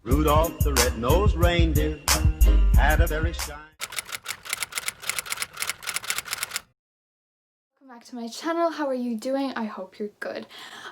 Rudolph the red-nosed reindeer had a very shiny... Welcome back to my channel. How are you doing? I hope you're good.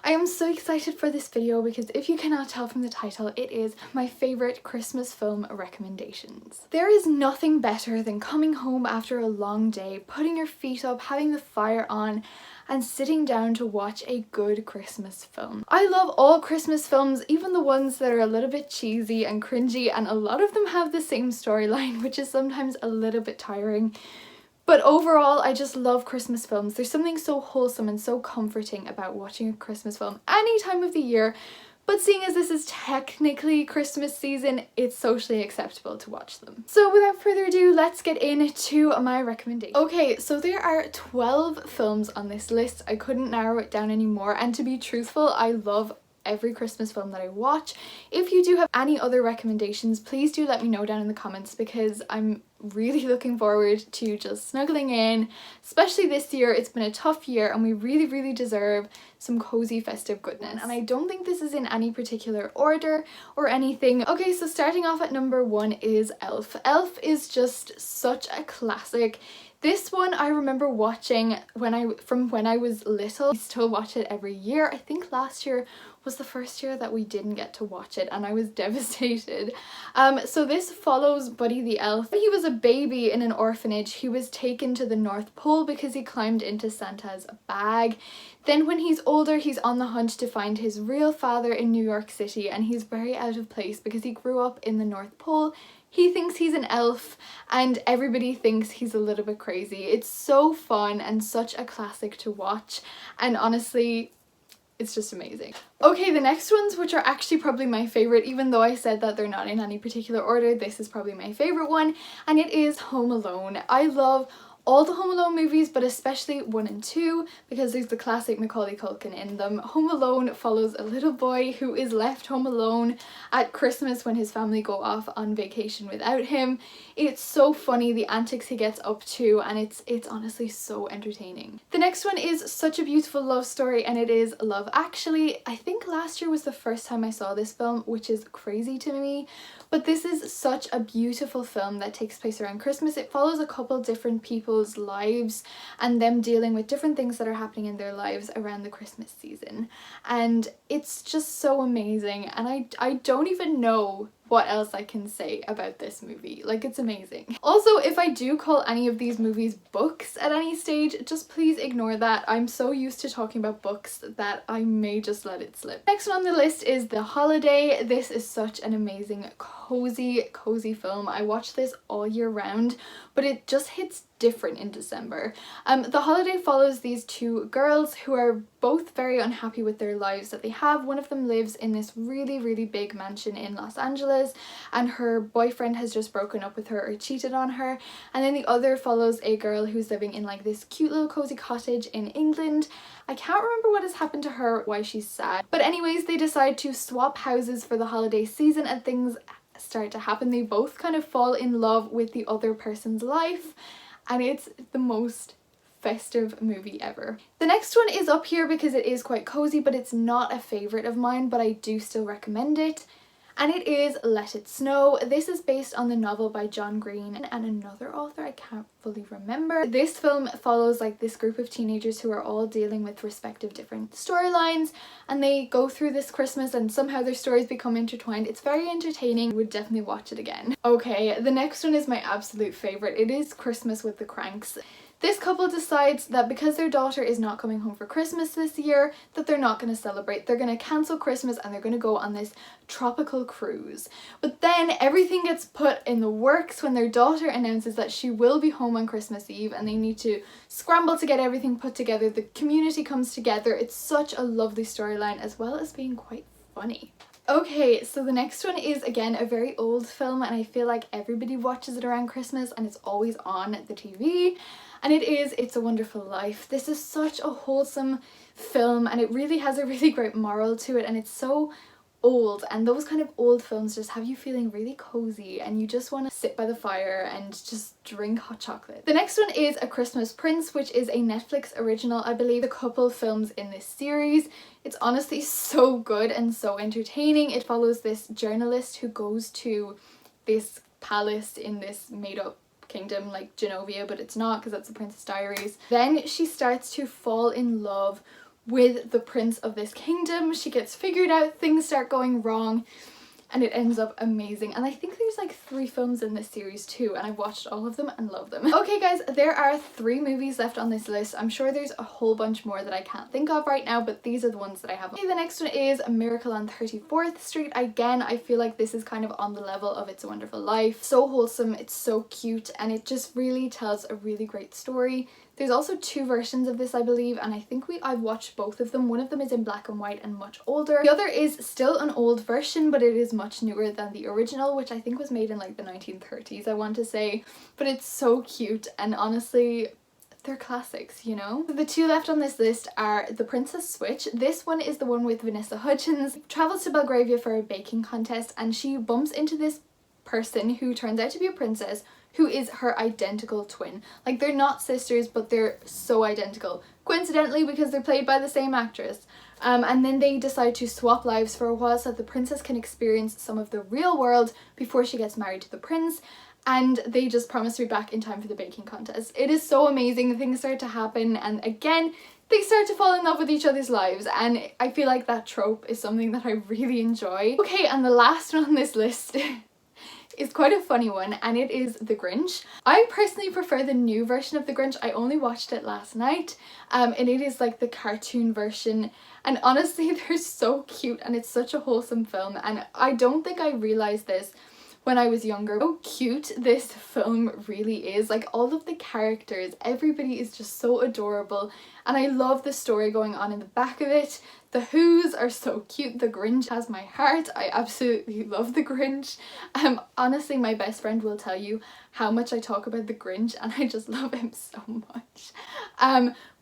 I am so excited for this video because if you cannot tell from the title, it is my favorite Christmas film recommendations. There is nothing better than coming home after a long day, putting your feet up, having the fire on, and sitting down to watch a good Christmas film. I love all Christmas films, even the ones that are a little bit cheesy and cringy, and a lot of them have the same storyline, which is sometimes a little bit tiring. But overall, I just love Christmas films. There's something so wholesome and so comforting about watching a Christmas film any time of the year. But seeing as this is technically Christmas season, it's socially acceptable to watch them. So without further ado, let's get into my recommendation. Okay, so there are 12 films on this list. I couldn't narrow it down anymore, and to be truthful, I love every Christmas film that I watch. If you do have any other recommendations, please do let me know down in the comments, because I'm really looking forward to just snuggling in, especially this year. It's been a tough year and we really deserve some cozy festive goodness. And I don't think this is in any particular order or anything. Okay, so starting off at number 1 is Elf. Elf is just such a classic. This one I remember watching from when I was little. I still watch it every year. I think last year was the first year that we didn't get to watch it and I was devastated. So this follows Buddy the Elf. He was a baby in an orphanage. He was taken to the North Pole because he climbed into Santa's bag. Then when he's older, he's on the hunt to find his real father in New York City, and he's very out of place because he grew up in the North Pole. He thinks he's an elf and everybody thinks he's a little bit crazy. It's so fun and such a classic to watch, and honestly, it's just amazing. Okay, the next ones, which are actually probably my favorite, even though I said that they're not in any particular order, this is probably my favorite one, and it is Home Alone. I love all the Home Alone movies, but especially 1 and 2 because there's the classic Macaulay Culkin in them. Home Alone follows a little boy who is left home alone at Christmas when his family go off on vacation without him. It's so funny, the antics he gets up to, and it's honestly so entertaining. The next one is such a beautiful love story, and it is Love Actually. I think last year was the first time I saw this film, which is crazy to me, but this is such a beautiful film that takes place around Christmas. It follows a couple different people's lives and them dealing with different things that are happening in their lives around the Christmas season, and it's just so amazing, and I don't even know what else I can say about this movie. Like, it's amazing. Also, if I do call any of these movies books at any stage, just please ignore that. I'm so used to talking about books that I may just let it slip. Next on the list is The Holiday. This is such an amazing cozy film. I watch this all year round, but it just hits different in December. The Holiday follows these two girls who are both very unhappy with their lives that they have. One of them lives in this really big mansion in Los Angeles, and her boyfriend has just broken up with her or cheated on her, and then the other follows a girl who's living in like this cute little cozy cottage in England. I can't remember what has happened to her, why she's sad, but anyways, they decide to swap houses for the holiday season and things start to happen. They both kind of fall in love with the other person's life, and it's the most festive movie ever. The next one is up here because it is quite cozy, but it's not a favorite of mine, but I do still recommend it. And it is Let It Snow. This is based on the novel by John Green and another author I can't fully remember. This film follows like this group of teenagers who are all dealing with respective different storylines, and they go through this Christmas and somehow their stories become intertwined. It's very entertaining. I would definitely watch it again. Okay, the next one is my absolute favorite. It is Christmas with the Cranks. This couple decides that because their daughter is not coming home for Christmas this year, that they're not going to celebrate. They're going to cancel Christmas and they're going to go on this tropical cruise. But then everything gets put in the works when their daughter announces that she will be home on Christmas Eve, and they need to scramble to get everything put together. The community comes together. It's such a lovely storyline, as well as being quite funny. Okay, so the next one is again a very old film, and I feel like everybody watches it around Christmas and it's always on the TV, and it is It's a Wonderful Life. This is such a wholesome film, and it really has a really great moral to it, and it's so old, and those kind of old films just have you feeling really cozy and you just want to sit by the fire and just drink hot chocolate. The next one is A Christmas Prince, which is a Netflix original. I believe a couple films in this series. It's honestly so good and so entertaining. It follows this journalist who goes to this palace in this made up kingdom like Genovia, but it's not because that's the Princess Diaries. Then she starts to fall in love with the prince of this kingdom. She gets figured out, things start going wrong, and it ends up amazing. And I think there's like 3 films in this series too, and I've watched all of them and love them. Okay guys, there are 3 movies left on this list. I'm sure there's a whole bunch more that I can't think of right now, but these are the ones that I have. Okay, the next one is A Miracle on 34th Street. Again, I feel like this is kind of on the level of It's a Wonderful Life. So wholesome, it's so cute, and it just really tells a really great story. There's also 2 versions of this, I believe, and I think I've watched both of them. One of them is in black and white and much older. The other is still an old version, but it is much newer than the original, which I think was made in like the 1930s, I want to say. But it's so cute, and honestly, they're classics, you know? The 2 left on this list are The Princess Switch. This one is the one with Vanessa Hudgens. Travels to Belgravia for a baking contest, and she bumps into this person who turns out to be a princess who is her identical twin. Like, they're not sisters, but they're so identical. Coincidentally, because they're played by the same actress. And then they decide to swap lives for a while so that the princess can experience some of the real world before she gets married to the prince. And they just promise to be back in time for the baking contest. It is so amazing. Things start to happen, and again, they start to fall in love with each other's lives, and I feel like that trope is something that I really enjoy. Okay, and the last one on this list is quite a funny one, and it is The Grinch. I personally prefer the new version of The Grinch. I only watched it last night, and it is like the cartoon version, and honestly they're so cute, and it's such a wholesome film, and I don't think I realised this when I was younger how cute this film really is. Like, all of the characters, everybody is just so adorable, and I love the story going on in the back of it. The Who's are so cute. The Grinch has my heart. I absolutely love The Grinch. Honestly, my best friend will tell you how much I talk about The Grinch, and I just love him so much.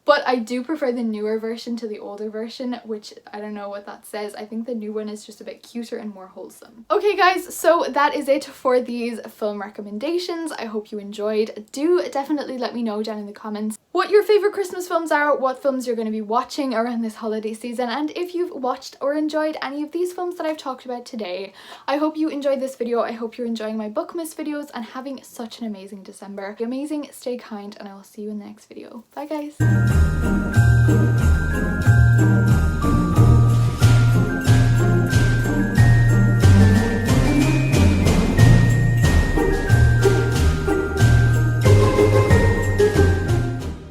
But I do prefer the newer version to the older version, which I don't know what that says. I think the new one is just a bit cuter and more wholesome. Okay guys, so that is it for these film recommendations. I hope you enjoyed. Do definitely let me know down in the comments what your favourite Christmas films are, what films you're going to be watching around this holiday season, and if you've watched or enjoyed any of these films that I've talked about today. I hope you enjoyed this video. I hope you're enjoying my Bookmas videos and having such an amazing December. Be amazing, stay kind, and I will see you in the next video. Bye guys!